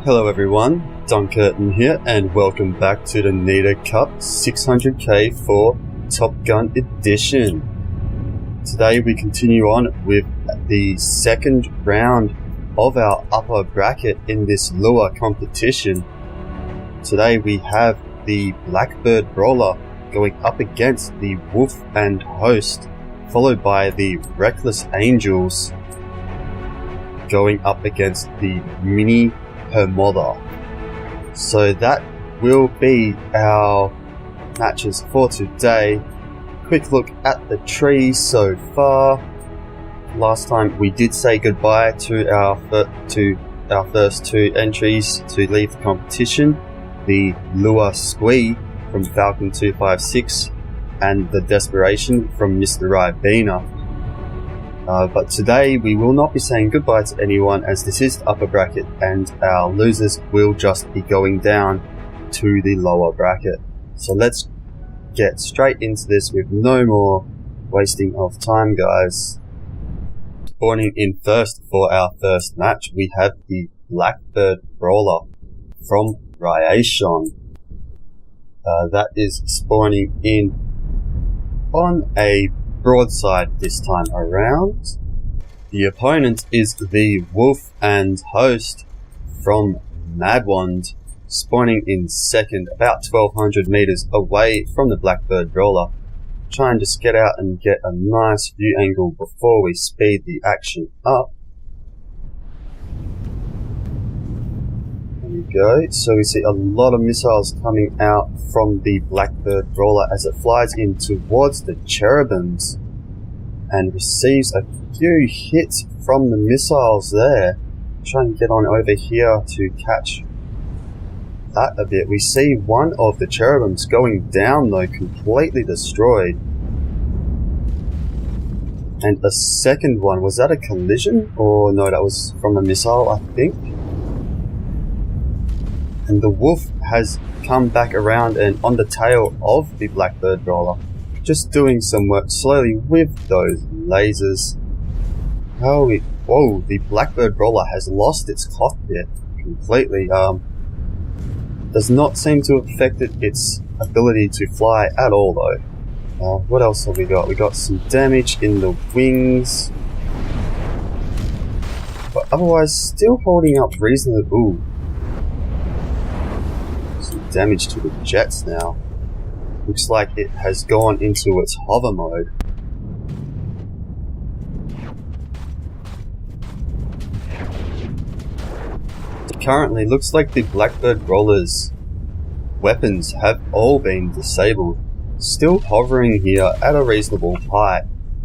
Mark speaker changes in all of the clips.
Speaker 1: Hello everyone, Dunkurtin here, and welcome back to the NETA Cup 600k-4 Top Gun edition. Today we continue on with the second round of our upper bracket in this lure competition. Today we have the Blackbird Brawler going up against the Wolf and Host, followed by the Reckless Angels going up against the Mini Hermother. So that will be our matches for today. Quick look at the trees so far. Last time we did say goodbye to our first two entries to leave the competition, the Lure Squee from Falcon 256 and the Desperation from Mr. Ribena. But today we will not be saying goodbye to anyone, as this is the upper bracket and our losers will just be going down to the lower bracket. So let's get straight into this with no more wasting of time, guys. Spawning in first for our first match, we have the Blackbird Brawler from Ryashon. That is spawning in on a broadside this time around. The opponent is the Wolf and Host from Madwand, spawning in second, about 1200 meters away from the Blackbird Brawler. Try and just get out and get a nice view angle before we speed the action up. There we go. So we see a lot of missiles coming out from the Blackbird Brawler as it flies in towards the Cherubims and receives a few hits from the missiles there. Try and get on over here to catch that a bit. We see one of the Cherubims going down though, completely destroyed. And a second one, was that a collision? Or no, that was from a missile, I think. And the Wolf has come back around and on the tail of the Blackbird Brawler, just doing some work slowly with those lasers. Whoa, the Blackbird Brawler has lost its cockpit completely. Does not seem to have affected its ability to fly at all though. What else have we got? We got some damage in the wings, but otherwise still holding up reasonably. Ooh. Damage to the jets now. Looks like it has gone into its hover mode. Currently looks like the Blackbird Brawler's weapons have all been disabled. Still hovering here at a reasonable height,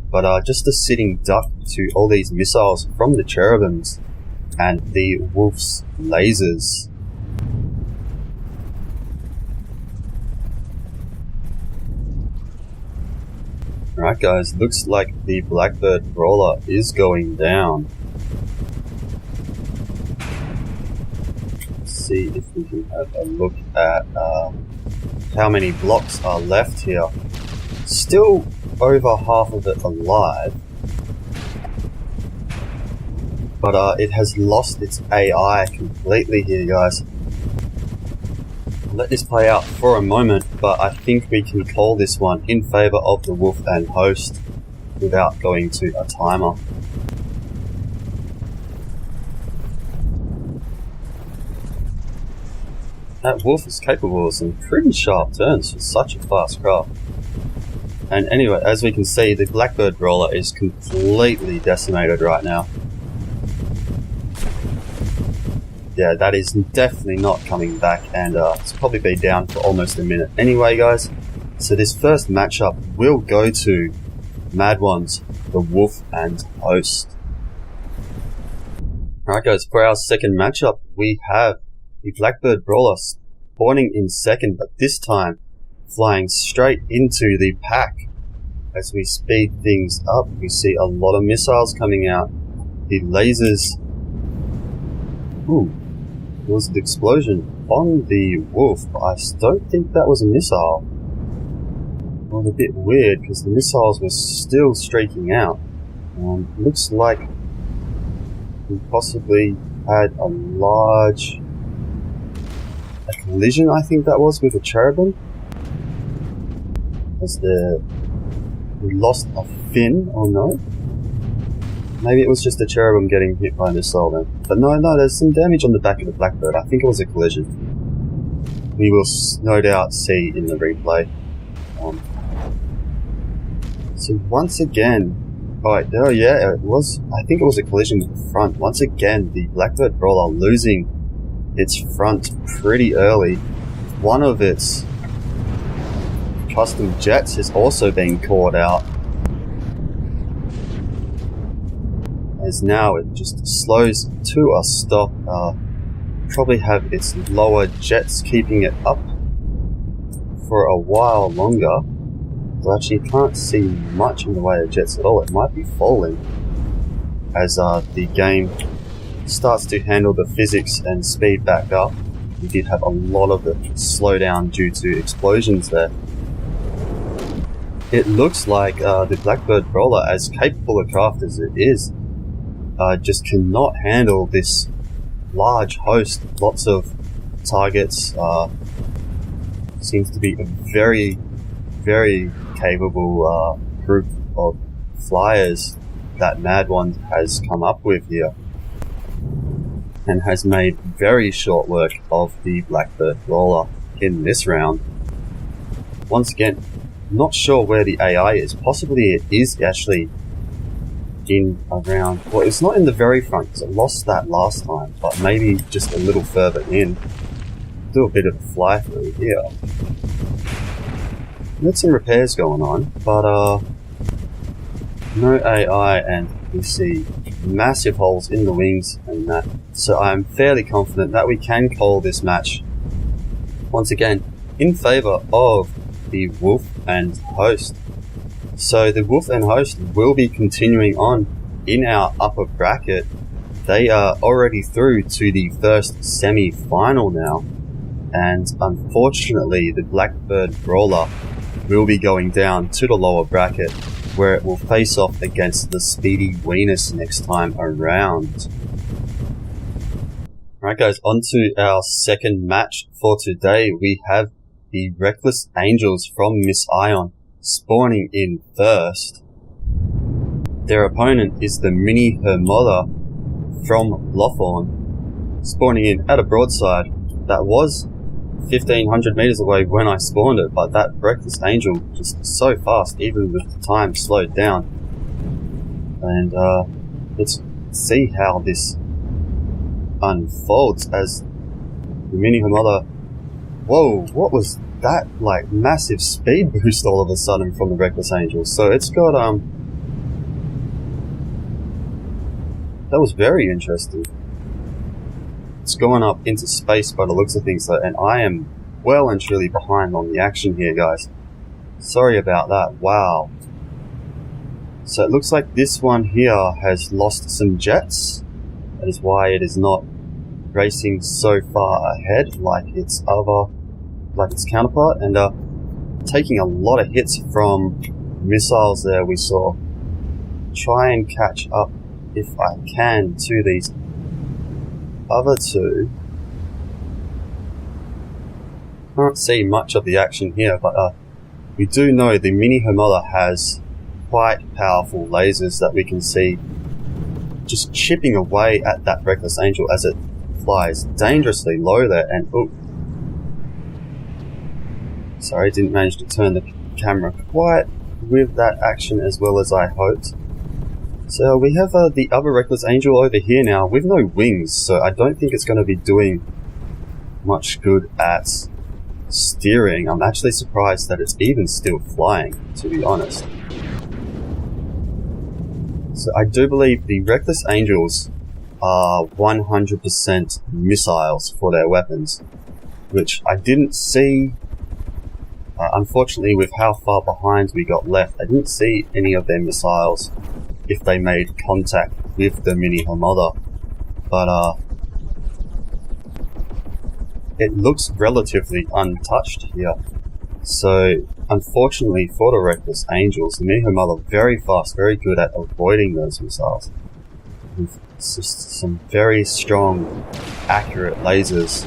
Speaker 1: but just a sitting duck to all these missiles from the Cherubims and the Wolf's lasers. Alright guys, looks like the Blackbird Brawler is going down. Let's see if we can have a look at how many blocks are left here. Still over half of it alive, but it has lost its AI completely here, guys. Let this play out for a moment, but I think we can call this one in favor of the Wolf and Host without going to a timer. That Wolf is capable of some pretty sharp turns for such a fast craft. And anyway, as we can see, the Blackbird Brawler is completely decimated right now. Yeah, that is definitely not coming back, and it's probably been down for almost a minute. Anyway, guys, so this first matchup will go to Madwand's the Wolf and Host. Alright guys, for our second matchup, we have the Blackbird Brawler spawning in second, but this time flying straight into the pack. As we speed things up, we see a lot of missiles coming out. The lasers... Ooh. There was an explosion on the Wolf, but I don't think that was a missile. It was a bit weird because the missiles were still streaking out. Looks like we possibly had a large a collision, I think that was, with a cherubim. We lost a fin, or no? Maybe it was just a cherubim getting hit by a missile then. But no, there's some damage on the back of the Blackbird. I think it was a collision. We will no doubt see in the replay. So once again, oh yeah, it was. I think it was a collision with the front. Once again, the Blackbird Brawler losing its front pretty early. One of its custom jets is also being caught out, as now it just slows to a stop. Probably have its lower jets keeping it up for a while longer. I actually can't see much in the way of jets at all. It might be falling as the game starts to handle the physics and speed back up. We did have a lot of it slow down due to explosions there. It looks like the Blackbird Brawler, as capable a craft as it is, just cannot handle this large host. Lots of targets. Seems to be a very, very capable group of flyers that Mad One has come up with here, and has made very short work of the Blackbird Brawler in this round. Once again, not sure where the AI is. Possibly it is actually in around, well, it's not in the very front because it lost that last time, but maybe just a little further in. Do a bit of a fly through here. There's some repairs going on, but no AI, and we see massive holes in the wings and that. So I'm fairly confident that we can call this match once again in favour of the Wolf and Host. So the Wolf and Host will be continuing on in our upper bracket. They are already through to the first semi-final now, and unfortunately the Blackbird Brawler will be going down to the lower bracket, where it will face off against the Speedy Venus next time around. Alright guys, on to our second match for today. We have the Reckless Angels from Miss Ion spawning in first. Their opponent is the Mini Hermother from Lothorn, spawning in at a broadside that was 1500 meters away when I spawned it, but that Reckless Angel just so fast, even with the time slowed down. And let's see how this unfolds as the Mini Hermother. Whoa, what was that, like, massive speed boost all of a sudden from the Reckless Angel? So it's got that was very interesting. It's going up into space by the looks of things, so, and I am well and truly behind on the action here, guys. Sorry about that. Wow. So it looks like this one here has lost some jets. That is why it is not racing so far ahead like its counterpart, and taking a lot of hits from missiles there. We saw. Try and catch up if I can to these other two. Can't see much of the action here, but we do know the Mini Hermother has quite powerful lasers that we can see just chipping away at that Reckless Angel as it flies dangerously low there. And oh, sorry, didn't manage to turn the camera quite with that action as well as I hoped. So we have the other Reckless Angel over here now with no wings, so I don't think it's going to be doing much good at steering. I'm actually surprised that it's even still flying, to be honest. So I do believe the Reckless Angels are 100% missiles for their weapons, which I didn't see. Unfortunately, with how far behind we got left, I didn't see any of their missiles if they made contact with the Mini Hermother. But it looks relatively untouched here. So unfortunately for the Reckless Angels, the Mini Hermother very fast, very good at avoiding those missiles. With just some very strong, accurate lasers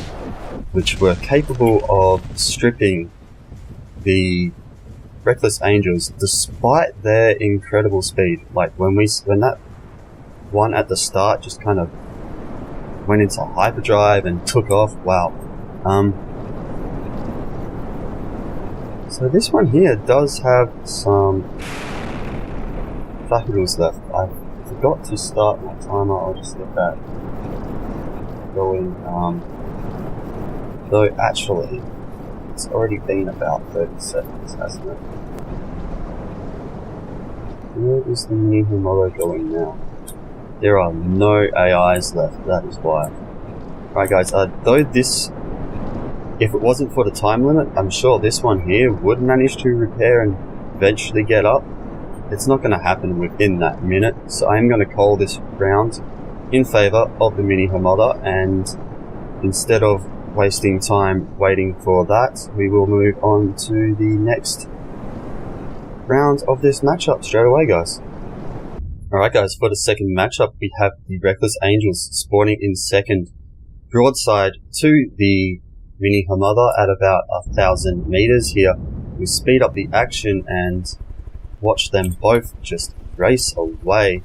Speaker 1: which were capable of stripping the Reckless Angels despite their incredible speed. Like when that one at the start just kind of went into hyperdrive and took off. Wow. So this one here does have some faculties left. I forgot to start my timer. I'll just get that going. Though actually, it's already been about 30 seconds, hasn't it? Where is the mini Homodo going now? There are no AIs left, that is why. Alright guys, though this, if it wasn't for the time limit, I'm sure this one here would manage to repair and eventually get up. It's not going to happen within that minute, so I'm going to call this round in favour of the mini Homoda, and instead of wasting time waiting for that, we will move on to the next round of this matchup straight away, guys. Alright guys, for the second matchup we have the Reckless Angels spawning in second, broadside to the mini Hamada at about 1,000 meters here. We speed up the action and watch them both just race away.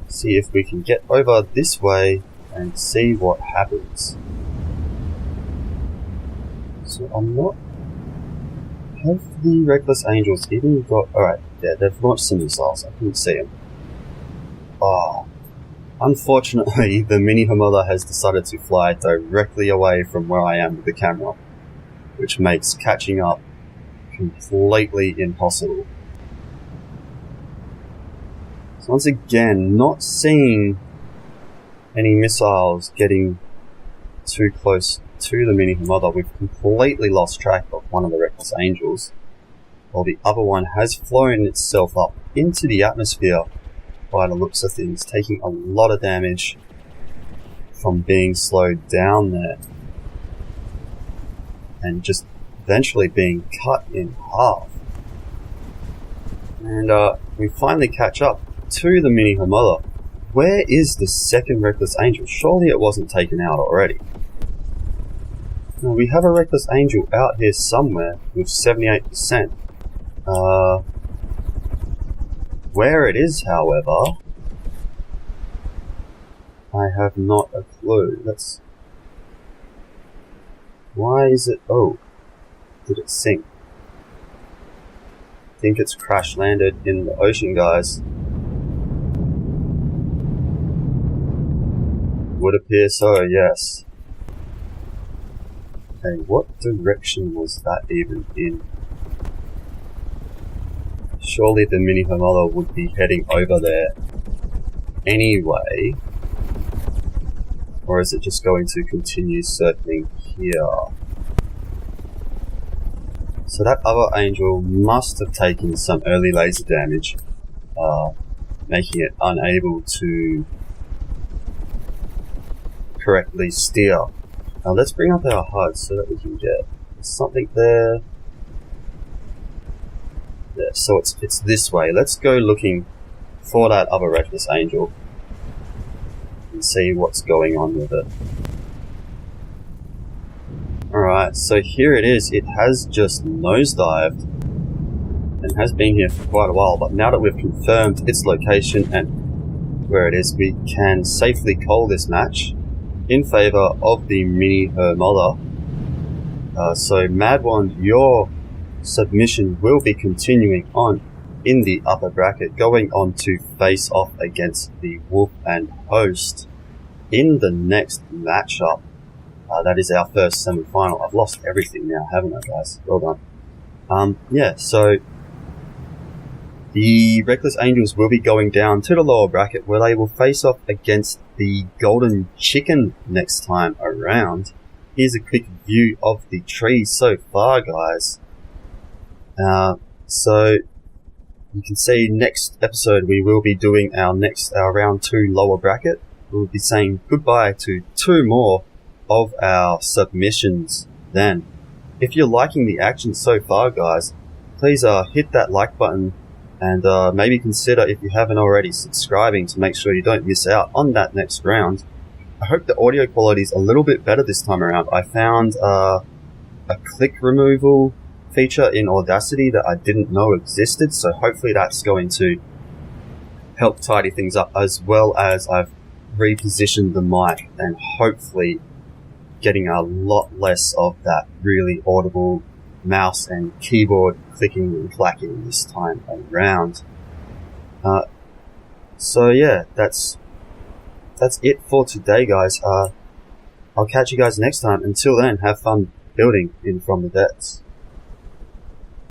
Speaker 1: See if we can get over this way and see what happens. So I'm not... Have the Reckless Angels even got... Alright, yeah, they've launched some missiles. I couldn't see them. Oh. Unfortunately, the mini Hamada has decided to fly directly away from where I am with the camera, which makes catching up completely impossible. So once again, not seeing any missiles getting too close to the mini Hamada, we've completely lost track of one of the Reckless Angels, while the other one has flown itself up into the atmosphere by the looks of things, taking a lot of damage from being slowed down there and just eventually being cut in half. And we finally catch up to the mini Hamada. Where is the second Reckless Angel? Surely it wasn't taken out already. Now we have a Reckless Angel out here somewhere with 78%. Where it is, however, I have not a clue. Why is it... Oh, did it sink? I think it's crash landed in the ocean, guys. Would appear so, yes. Okay, what direction was that even in? Surely the mini Hamada would be heading over there anyway. Or is it just going to continue circling here? So that other angel must have taken some early laser damage, making it unable to correctly steer. Now let's bring up our HUD so that we can get something there. Yeah, so it's this way. Let's go looking for that other Reckless Angel and see what's going on with it. Alright, so here it is. It has just nosedived and has been here for quite a while, but now that we've confirmed its location and where it is, we can safely call this match in favour of the mini Hamada. So Madwand, your submission will be continuing on in the upper bracket, going on to face off against the Wolf and Host in the next matchup. That is our first semi-final. I've lost everything now, haven't I, guys? Well done. Yeah, so the Reckless Angels will be going down to the lower bracket where they will face off against the Golden Chicken next time around. Here's a quick view of the tree so far, guys. So you can see next episode we will be doing our round 2 lower bracket. We'll be saying goodbye to 2 more of our submissions then. If you're liking the action so far, guys, please hit that like button and maybe consider, if you haven't already, subscribing to make sure you don't miss out on that next round. I hope the audio quality is a little bit better this time around. I found a click removal feature in Audacity that I didn't know existed, so hopefully that's going to help tidy things up, as well as I've repositioned the mic and hopefully getting a lot less of that really audible mouse and keyboard clicking and clacking this time around. So yeah, that's it for today, guys. I'll catch you guys next time. Until then, have fun building in From the Depths.